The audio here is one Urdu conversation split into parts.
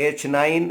H9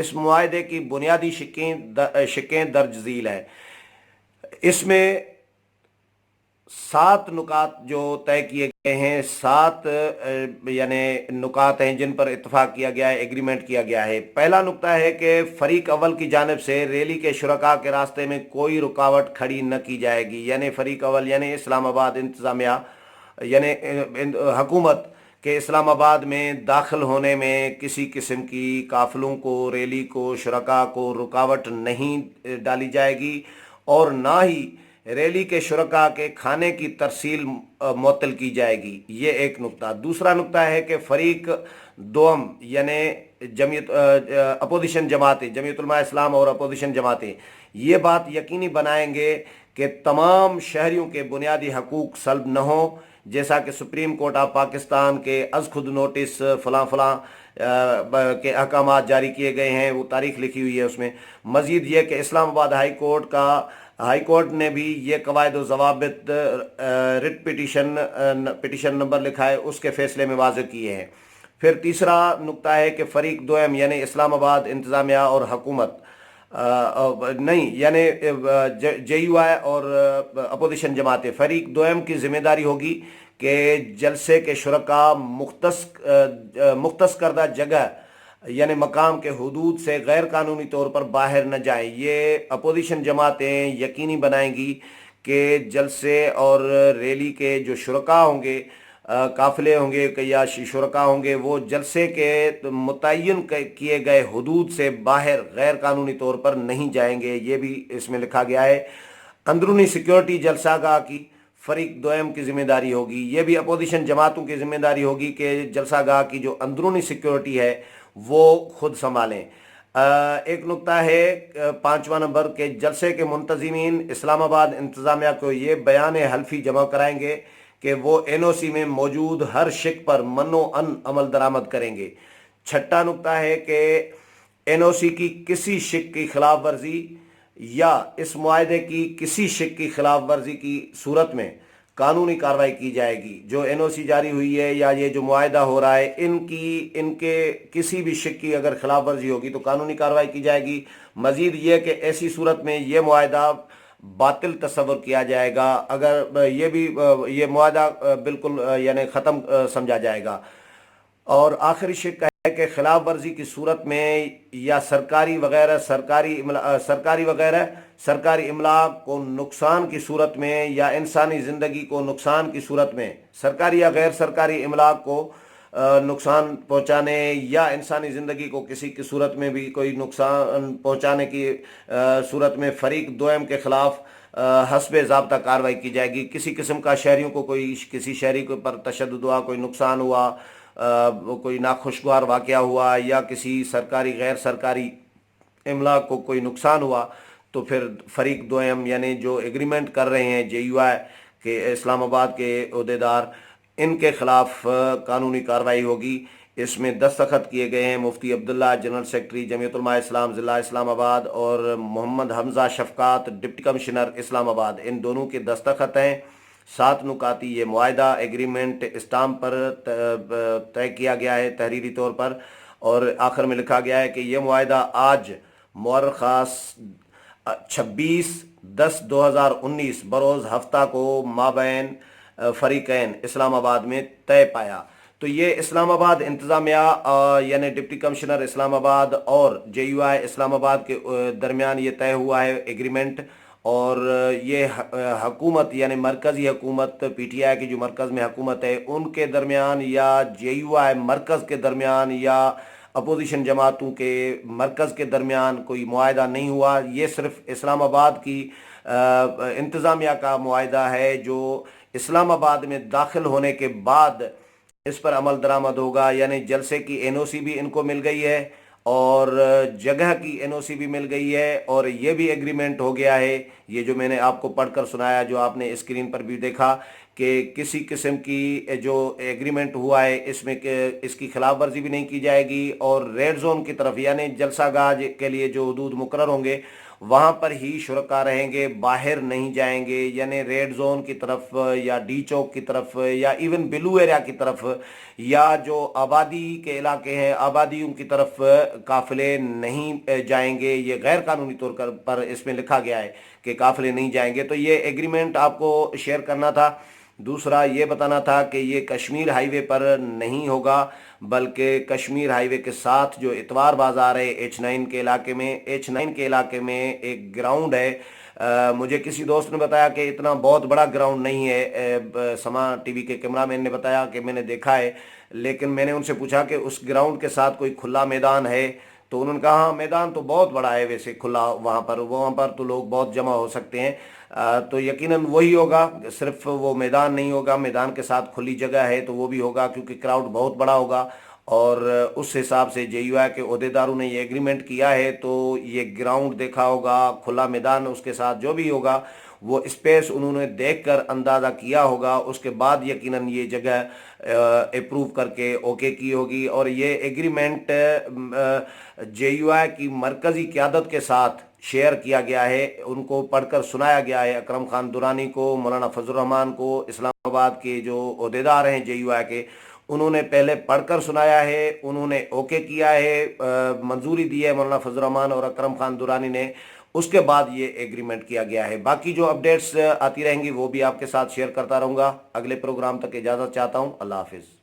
اس معاہدے کی بنیادی شقیں درج ذیل ہیں۔ اس میں 7 نکات جو طے کیے گئے ہیں، 7 یعنی نکات ہیں جن پر اتفاق کیا گیا ہے، ایگریمنٹ کیا گیا ہے۔ پہلا نکتہ ہے کہ فریق اول کی جانب سے ریلی کے شرکاء کے راستے میں کوئی رکاوٹ کھڑی نہ کی جائے گی، یعنی فریق اول یعنی اسلام آباد انتظامیہ یعنی حکومت کہ اسلام آباد میں داخل ہونے میں کسی قسم کی قافلوں کو، ریلی کو، شرکاء کو رکاوٹ نہیں ڈالی جائے گی، اور نہ ہی ریلی کے شرکاء کے کھانے کی ترسیل معطل کی جائے گی۔ یہ ایک نکتہ۔ دوسرا نکتہ ہے کہ فریق دوم یعنی اپوزیشن جماعتیں، جمعیت علماء اسلام اور اپوزیشن جماعتیں یہ بات یقینی بنائیں گے کہ تمام شہریوں کے بنیادی حقوق سلب نہ ہوں، جیسا کہ سپریم کورٹ آف پاکستان کے از خود نوٹس فلاں فلاں کے احکامات جاری کیے گئے ہیں، وہ تاریخ لکھی ہوئی ہے اس میں۔ مزید یہ کہ اسلام آباد ہائی کورٹ نے بھی یہ قواعد و ضوابط رٹ پٹیشن نمبر لکھا ہے، اس کے فیصلے میں واضح کیے ہیں۔ پھر تیسرا نکتہ ہے کہ فریق دوم یعنی اسلام آباد انتظامیہ اور حکومت نہیں یعنی جے یو آئی اور اپوزیشن جماعتیں، فریق دوم کی ذمہ داری ہوگی کہ جلسے کے شرکاء مختص کردہ جگہ یعنی مقام کے حدود سے غیر قانونی طور پر باہر نہ جائیں۔ یہ اپوزیشن جماعتیں یقینی بنائیں گی کہ جلسے اور ریلی کے جو شرکاء ہوں گے، قافلے ہوں گے یا شرکاء ہوں گے، وہ جلسے کے متعین کیے گئے حدود سے باہر غیر قانونی طور پر نہیں جائیں گے۔ یہ بھی اس میں لکھا گیا ہے۔ اندرونی سیکیورٹی جلسہ گاہ کی فریق دوم کی ذمہ داری ہوگی۔ یہ بھی اپوزیشن جماعتوں کی ذمہ داری ہوگی کہ جلسہ گاہ کی جو اندرونی سیکیورٹی ہے وہ خود سنبھالیں۔ ایک نکتہ ہے 5واں نمبر کے جلسے کے منتظمین اسلام آباد انتظامیہ کو یہ بیان حلفی جمع کرائیں گے کہ وہ این او سی میں موجود ہر شق پر منع و عمل درآمد کریں گے۔ چھٹا نکتہ ہے کہ این او سی کی کسی شق کی خلاف ورزی یا اس معاہدے کی کسی شق کی خلاف ورزی کی صورت میں قانونی کارروائی کی جائے گی۔ جو این او سی جاری ہوئی ہے یا یہ جو معاہدہ ہو رہا ہے، ان کے کسی بھی شق کی اگر خلاف ورزی ہوگی تو قانونی کارروائی کی جائے گی۔ مزید یہ کہ ایسی صورت میں یہ معاہدہ باطل تصور کیا جائے گا، اگر یہ معاہدہ بالکل یعنی ختم سمجھا جائے گا۔ اور آخری شق ہے کہ خلاف ورزی کی صورت میں یا سرکاری املاک کو نقصان کی صورت میں یا انسانی زندگی کو نقصان کی صورت میں، سرکاری یا غیر سرکاری املاک کو نقصان پہنچانے یا انسانی زندگی کو کسی کی صورت میں بھی کوئی نقصان پہنچانے کی صورت میں فریق دوم کے خلاف حسب ضابطہ کارروائی کی جائے گی۔ کسی قسم کا شہریوں کو کسی شہری پر تشدد ہوا، کوئی نقصان ہوا، کوئی ناخوشگوار واقعہ ہوا یا کسی سرکاری غیر سرکاری املاک کو کوئی نقصان ہوا، تو پھر فریق دوم یعنی جو ایگریمنٹ کر رہے ہیں جے یو آئی کے اسلام آباد کے عہدیدار، ان کے خلاف قانونی کارروائی ہوگی۔ اس میں دستخط کیے گئے ہیں مفتی عبداللہ جنرل سیکرٹری جمعیت علماء اسلام ضلع اسلام آباد اور محمد حمزہ شفقات ڈپٹی کمشنر اسلام آباد، ان دونوں کے دستخط ہیں۔ 7 نکاتی یہ معاہدہ ایگریمنٹ اسٹامپ پر طے کیا گیا ہے تحریری طور پر، اور آخر میں لکھا گیا ہے کہ یہ معاہدہ آج مورخ 26/10/2019 بروز ہفتہ کو مابین فریقین اسلام آباد میں طے پایا۔ تو یہ اسلام آباد انتظامیہ یعنی ڈپٹی کمشنر اسلام آباد اور جے یو آئی اسلام آباد کے درمیان یہ طے ہوا ہے ایگریمنٹ، اور یہ حکومت یعنی مرکزی حکومت پی ٹی آئی کی جو مرکز میں حکومت ہے ان کے درمیان یا جے یو آئی مرکز کے درمیان یا اپوزیشن جماعتوں کے مرکز کے درمیان کوئی معاہدہ نہیں ہوا۔ یہ صرف اسلام آباد کی انتظامیہ کا معاہدہ ہے جو اسلام آباد میں داخل ہونے کے بعد اس پر عمل درآمد ہوگا، یعنی جلسے کی این او سی بھی ان کو مل گئی ہے اور جگہ کی این او سی بھی مل گئی ہے، اور یہ بھی ایگریمنٹ ہو گیا ہے، یہ جو میں نے آپ کو پڑھ کر سنایا جو آپ نے اسکرین پر بھی دیکھا کہ کسی قسم کی جو ایگریمنٹ ہوا ہے اس میں کہ اس کی خلاف ورزی بھی نہیں کی جائے گی، اور ریڈ زون کی طرف یعنی جلسہ گاہ کے لیے جو حدود مقرر ہوں گے وہاں پر ہی شرکا رہیں گے، باہر نہیں جائیں گے، یعنی ریڈ زون کی طرف یا ڈی چوک کی طرف یا ایون بلو ایریا کی طرف یا جو آبادی کے علاقے ہیں آبادیوں کی طرف قافلے نہیں جائیں گے۔ یہ غیر قانونی طور پر اس میں لکھا گیا ہے کہ قافلے نہیں جائیں گے، تو یہ ایگریمنٹ آپ کو شیئر کرنا تھا۔ دوسرا یہ بتانا تھا کہ یہ کشمیر ہائی وے پر نہیں ہوگا، بلکہ کشمیر ہائی وے کے ساتھ جو اتوار بازار ہے H9 کے علاقے میں، H9 کے علاقے میں ایک گراؤنڈ ہے۔ مجھے کسی دوست نے بتایا کہ اتنا بہت بڑا گراؤنڈ نہیں ہے، سما ٹی وی کے کیمرہ مین نے بتایا کہ میں نے دیکھا ہے، لیکن میں نے ان سے پوچھا کہ اس گراؤنڈ کے ساتھ کوئی کھلا میدان ہے، تو انہوں نے کہا ہاں میدان تو بہت بڑا ہے ویسے کھلا، وہاں پر تو لوگ بہت جمع ہو سکتے ہیں۔ تو یقیناً وہی ہوگا، صرف وہ میدان نہیں ہوگا، میدان کے ساتھ کھلی جگہ ہے تو وہ بھی ہوگا، کیونکہ کراؤڈ بہت بڑا ہوگا، اور اس حساب سے JUI کے عہدیداروں نے یہ ایگریمنٹ کیا ہے، تو یہ گراؤنڈ دیکھا ہوگا، کھلا میدان اس کے ساتھ جو بھی ہوگا وہ اسپیس انہوں نے دیکھ کر اندازہ کیا ہوگا، اس کے بعد یقیناً یہ جگہ اپروو کر کے اوکے کی ہوگی۔ اور یہ ایگریمنٹ JUI کی مرکزی قیادت کے ساتھ شیئر کیا گیا ہے، ان کو پڑھ کر سنایا گیا ہے، اکرم خان درانی کو، مولانا فضل الرحمان کو، اسلام آباد کے جو عہدیدار ہیں JUI کے، انہوں نے پہلے پڑھ کر سنایا ہے، انہوں نے اوکے کیا ہے، منظوری دی ہے مولانا فضل الرحمان اور اکرم خان درانی نے، اس کے بعد یہ ایگریمنٹ کیا گیا ہے۔ باقی جو اپڈیٹس آتی رہیں گی وہ بھی آپ کے ساتھ شیئر کرتا رہوں گا۔ اگلے پروگرام تک اجازت چاہتا ہوں، اللہ حافظ۔